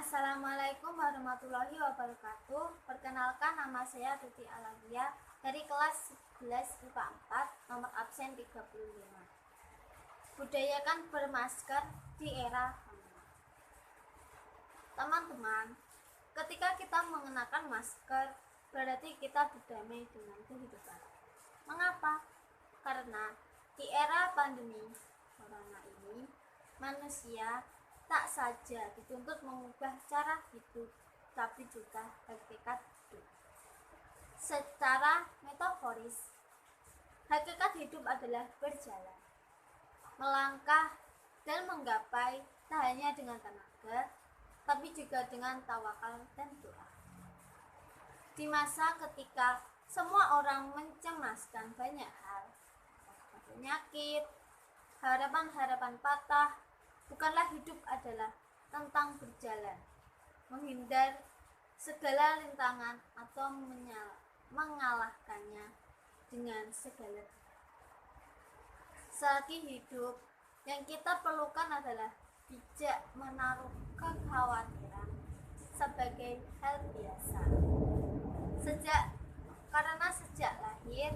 Assalamualaikum warahmatullahi wabarakatuh. Perkenalkan, nama saya Tuti Alavia dari kelas 11 IPA 4, nomor absen 35. Budayakan bermasker di era pandemi. Teman-teman, ketika kita mengenakan masker, berarti kita berdamai dengan kehidupan. Mengapa? Karena di era pandemi corona ini, manusia tak saja dituntut mengubah cara hidup, tapi juga hakikat hidup. Secara metaforis, hakikat hidup adalah berjalan, melangkah, dan menggapai tak hanya dengan tenaga, tapi juga dengan tawakal dan doa. Di masa ketika semua orang mencemaskan banyak hal, penyakit, harapan-harapan patah, bukanlah hidup adalah tentang berjalan, menghindar segala rintangan atau mengalahkannya dengan segala. Selagi hidup, yang kita perlukan adalah bijak menaruh kekhawatiran sebagai hal biasa. Karena sejak lahir,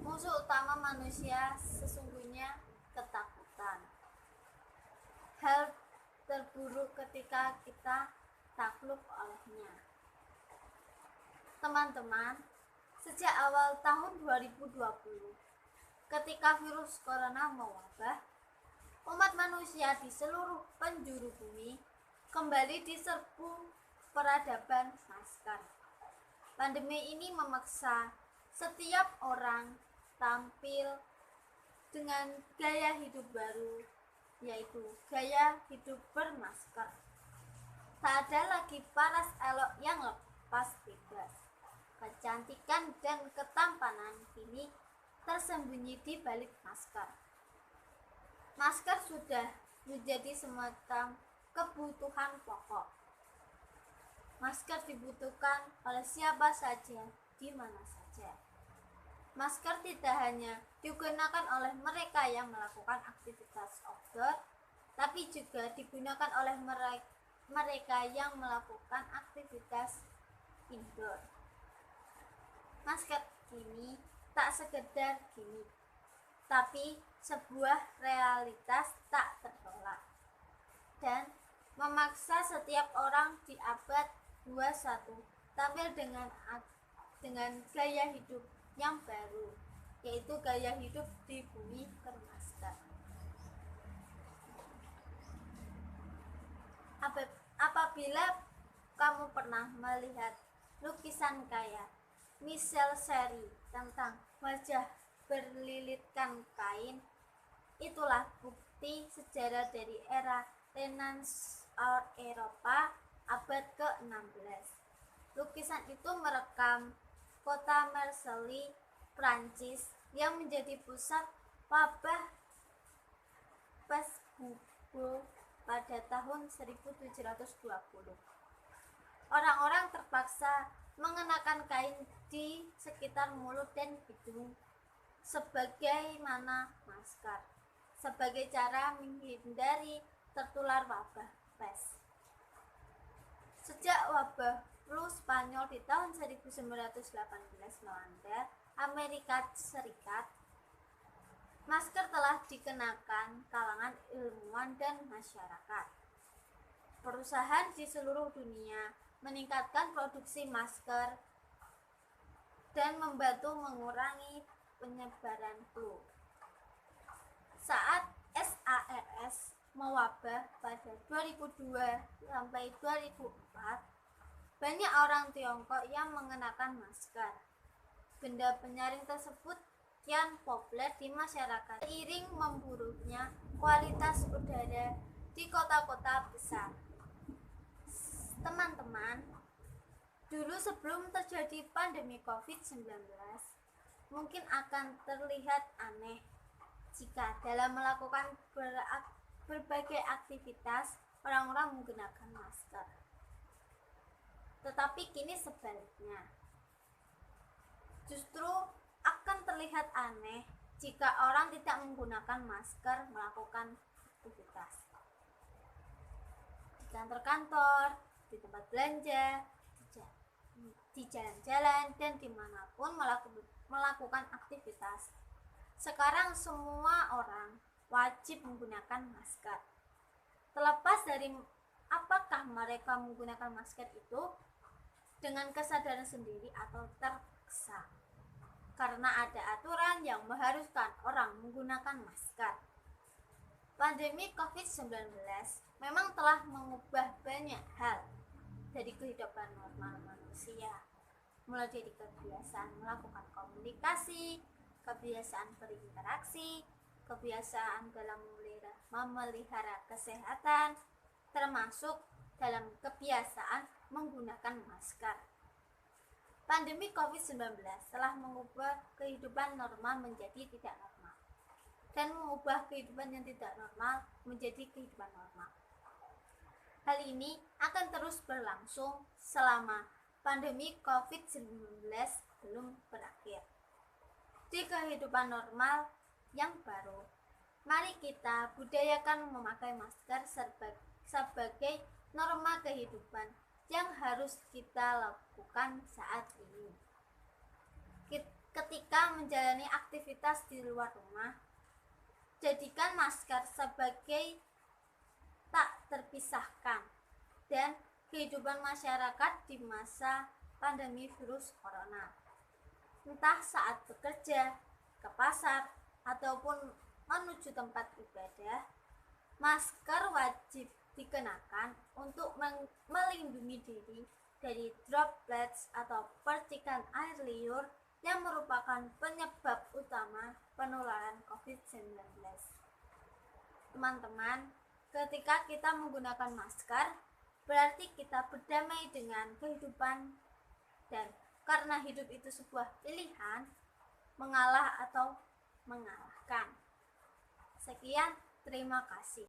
musuh utama manusia sesungguhnya ketakutan. Hal terburuk ketika kita takluk olehnya. Teman-teman, sejak awal tahun 2020, ketika virus corona mewabah, umat manusia di seluruh penjuru bumi kembali diserbu peradaban masker. Pandemi ini memaksa setiap orang tampil dengan gaya hidup baru, yaitu gaya hidup bermasker. Tak ada lagi paras elok yang lepas bebas. Kecantikan dan ketampanan kini tersembunyi di balik masker. Masker sudah menjadi semacam kebutuhan pokok. Masker dibutuhkan oleh siapa saja, di mana saja. Masker tidak hanya digunakan oleh mereka yang melakukan aktivitas outdoor, tapi juga digunakan oleh mereka yang melakukan aktivitas indoor. Masker kini tak sekedar gimmick, tapi sebuah realitas tak tertolak dan memaksa setiap orang di abad 21 tampil dengan gaya hidup yang baru, yaitu gaya hidup di bumi bermasker. Apabila kamu pernah melihat lukisan karya Michel Serry tentang wajah berlilitkan kain, itulah bukti sejarah dari era Renaissance Eropa abad ke-16. Lukisan itu merekam kota Marseille, Prancis, yang menjadi pusat wabah pes bubuk pada tahun 1720. Orang-orang terpaksa mengenakan kain di sekitar mulut dan hidung sebagaimana masker, sebagai cara menghindari tertular wabah pes. Sejak wabah flu Spanyol di tahun 1918 melanda Amerika Serikat, masker telah dikenakan kalangan ilmuwan dan masyarakat. Perusahaan di seluruh dunia meningkatkan produksi masker dan membantu mengurangi penyebaran flu. Saat SARS mewabah pada 2002 sampai 2004, banyak orang Tiongkok yang mengenakan masker. Benda penyaring tersebut kian populer di masyarakat seiring memburuknya kualitas udara di kota-kota besar. Teman-teman, dulu sebelum terjadi pandemi COVID-19, mungkin akan terlihat aneh jika dalam melakukan berbagai aktivitas orang-orang menggunakan masker. Tetapi kini sebaliknya, justru akan terlihat aneh jika orang tidak menggunakan masker melakukan aktivitas di kantor-kantor, di tempat belanja, di jalan-jalan, dan dimanapun melakukan aktivitas. Sekarang semua orang wajib menggunakan masker. Terlepas dari apakah mereka menggunakan masker itu dengan kesadaran sendiri atau terpaksa, karena ada aturan yang mengharuskan orang menggunakan masker. Pandemi COVID-19 memang telah mengubah banyak hal dari kehidupan normal manusia, mulai dari kebiasaan melakukan komunikasi, kebiasaan berinteraksi, kebiasaan dalam memelihara kesehatan, termasuk dalam kebiasaan menggunakan masker. Pandemi COVID-19 telah mengubah kehidupan normal menjadi tidak normal, dan mengubah kehidupan yang tidak normal menjadi kehidupan normal. Hal ini akan terus berlangsung selama pandemi COVID-19 belum berakhir. Di kehidupan normal yang baru, mari kita budayakan memakai masker sebagai norma kehidupan yang harus kita lakukan saat ini. Ketika menjalani aktivitas di luar rumah, jadikan masker sebagai tak terpisahkan dan kehidupan masyarakat di masa pandemi virus corona. Entah saat bekerja, ke pasar, ataupun menuju tempat ibadah, masker wajib dikenakan untuk melindungi diri dari droplets atau percikan air liur yang merupakan penyebab utama penularan COVID-19. Teman-teman, ketika kita menggunakan masker, berarti kita berdamai dengan kehidupan, dan karena hidup itu sebuah pilihan, mengalah atau mengalahkan. Sekian, terima kasih.